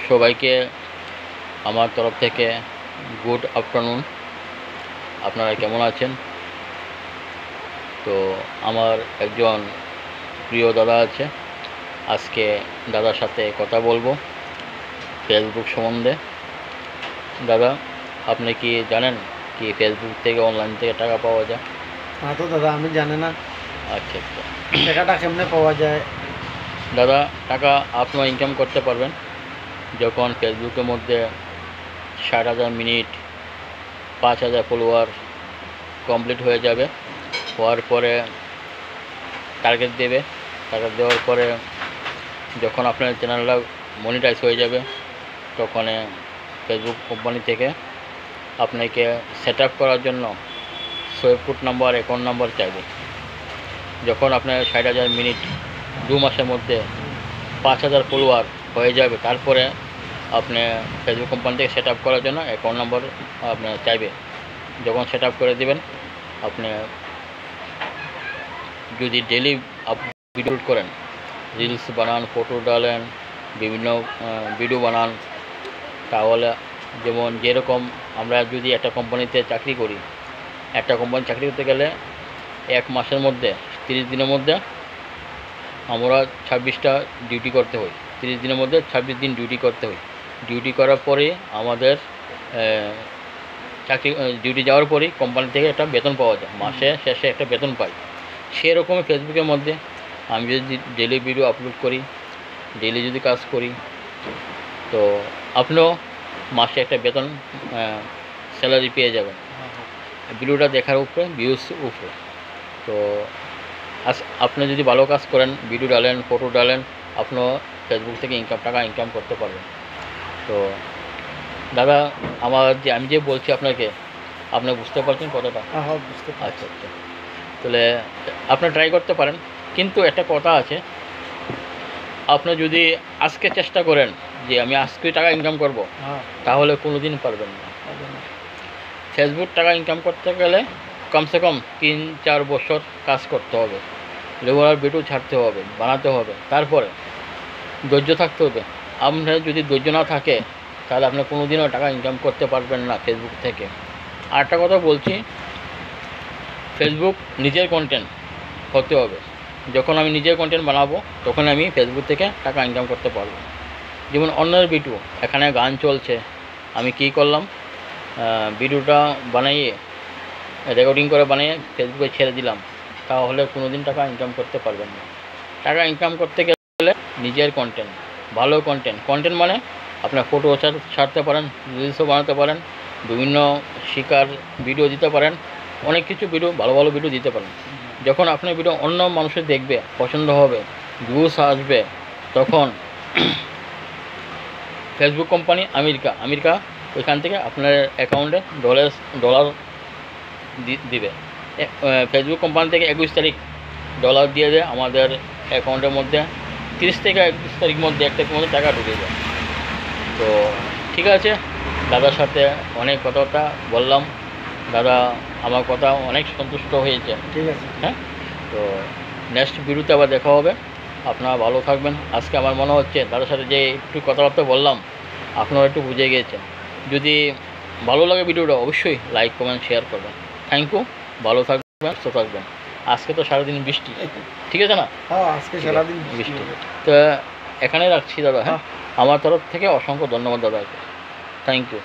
সবাইকে আমার তরফ থেকে গুড আফটারনুন। আপনারা কেমন আছেন? তো আমার একজন প্রিয় দাদা আছে, আজকে দাদার সাথে কথা বলবো ফেসবুক সম্বন্ধে। দাদা, আপনি কি জানেন কি ফেসবুক থেকে অনলাইন থেকে টাকা পাওয়া যায়? না তো দাদা, আমি জানি না। আচ্ছা আচ্ছা, টাকাটা কেমনে পাওয়া যায়? দাদা, টাকা আপনিও ইনকাম করতে পারবেন যখন ফেসবুকের মধ্যে 60,000 মিনিট, 5,000 ফলোয়ার কমপ্লিট হয়ে যাবে। হওয়ার পরে টার্গেট দেবে। টার্গেট দেওয়ার পরে যখন আপনার চ্যানেলটা মনিটাইজ হয়ে যাবে, তখন ফেসবুক কোম্পানি থেকে আপনাকে সেট আপ করার জন্য সুইফট নাম্বার, অ্যাকাউন্ট নাম্বার চাইবে। যখন আপনার 60,000 মিনিট 2 মাসের মধ্যে 5,000 ফলোয়ার হয়ে যাবে, তারপরে আপনি ফেসবুক কোম্পানি থেকে সেট আপ করার জন্য অ্যাকাউন্ট নাম্বার আপনার চাইবে। যখন সেট আপ করে দেবেন, আপনি যদি ডেলি ভিডিও করেন, রিলস বানান, ফটো ডালেন, বিভিন্ন ভিডিও বানান, তাহলে যেরকম আমরা যদি একটা কোম্পানিতে চাকরি করি, একটা কোম্পানি চাকরি করতে গেলে 1 মাসের মধ্যে 30 দিনের মধ্যে আমরা 26টা ডিউটি করতে হয়। 30 দিনের মধ্যে 26 দিন ডিউটি করতে হয়। ডিউটি করার পরে আমাদের চাকরি ডিউটি যাওয়ার পরেই কোম্পানি থেকে একটা বেতন পাওয়া যায়, মাসে শেষে একটা বেতন পাই। সেরকমই ফেসবুকের মধ্যে আমি যদি ডেলি ভিডিও আপলোড করি, ডেলি যদি কাজ করি, তো আপনিও মাসে একটা বেতন স্যালারি পেয়ে যাবেন ভিডিওটা দেখার উপরে, ভিউজ উপরে। তো আপনি যদি ভালো কাজ করেন, ভিডিও ডালেন, ফটো ডালেন, আপনিও ফেসবুক থেকে টাকা ইনকাম করতে পারবেন। তো দাদা, আমি যে বলছি আপনাকে, আপনি বুঝতে পারছেন কথাটা? হ্যাঁ, বুঝতে পারছি। আচ্ছা আচ্ছা, তাহলে আপনি ট্রাই করতে পারেন। কিন্তু একটা কথা আছে, আপনি যদি আজকে চেষ্টা করেন যে আমি আজকে টাকা ইনকাম করব, তাহলে কোনো দিন পারবেন না। ফেসবুক টাকা ইনকাম করতে গেলে কমসে কম 3-4 বছর কাজ করতে হবে, রেগুলার ভিডিও ছাড়তে হবে, বানাতে হবে, তারপরে ধৈর্য থাকতে হবে। আপনার যদি ধৈর্য না থাকে, তাহলে আপনি কোনো দিনও টাকা ইনকাম করতে পারবেন না ফেসবুক থেকে। আর একটা কথা বলছি, ফেসবুক নিজের কন্টেন্ট হতে হবে। যখন আমি নিজের কন্টেন্ট বানাবো, তখন আমি ফেসবুক থেকে টাকা ইনকাম করতে পারবো। যেমন অন্যের ভিডিও, এখানে গান চলছে, আমি কী করলাম, ভিডিওটা বানিয়ে রেকর্ডিং করে বানিয়ে ফেসবুকে ছেড়ে দিলাম, তাহলে কোনো দিন টাকা ইনকাম করতে পারবেন না। টাকা ইনকাম করতে গেলে নিজের কন্টেন্ট, ভালো কন্টেন্ট মানে আপনার ফটো ছাড়তে পারেন, রিলসও বানাতে পারেন, বিভিন্ন শিকার ভিডিও দিতে পারেন, অনেক কিছু ভিডিও, ভালো ভালো ভিডিও দিতে পারেন। যখন আপনার ভিডিও অন্য মানুষের দেখবে, পছন্দ হবে, ভিউস আসবে, তখন ফেসবুক কোম্পানি আমেরিকা ওইখান থেকে আপনার অ্যাকাউন্টে ডলার দিবে। ফেসবুক কোম্পানি থেকে 21 তারিখ ডলার দিয়ে দেয় আমাদের অ্যাকাউন্টের মধ্যে। 30 থেকে 31 তারিখ মধ্যে, 1 তারিখের মধ্যে টাকা ঢুকে যায়। তো ঠিক আছে, দাদার সাথে অনেক কথাবার্তা বললাম। দাদা আমার কথা অনেক সন্তুষ্ট হয়েছে। ঠিক আছে, হ্যাঁ, তো নেক্সট ভিডিওতে আবার দেখা হবে। আপনারা ভালো থাকবেন। আজকে আমার মনে হচ্ছে দাদার সাথে যে একটু কথাবার্তা বললাম, আপনারা একটু বুঝে গিয়েছেন। যদি ভালো লাগে ভিডিওটা, অবশ্যই লাইক, কমেন্ট, শেয়ার করবেন। Thank you. ভালো থাকবেন, সুস্থ থাকবেন। আজকে তো সারাদিন বৃষ্টি, ঠিক আছে না? হ্যাঁ, আজকে সারাদিন বৃষ্টি। তো এখানে রাখছি দাদা। হ্যাঁ, আমার তরফ থেকে অসংখ্য ধন্যবাদ দাদাকে। Thank you.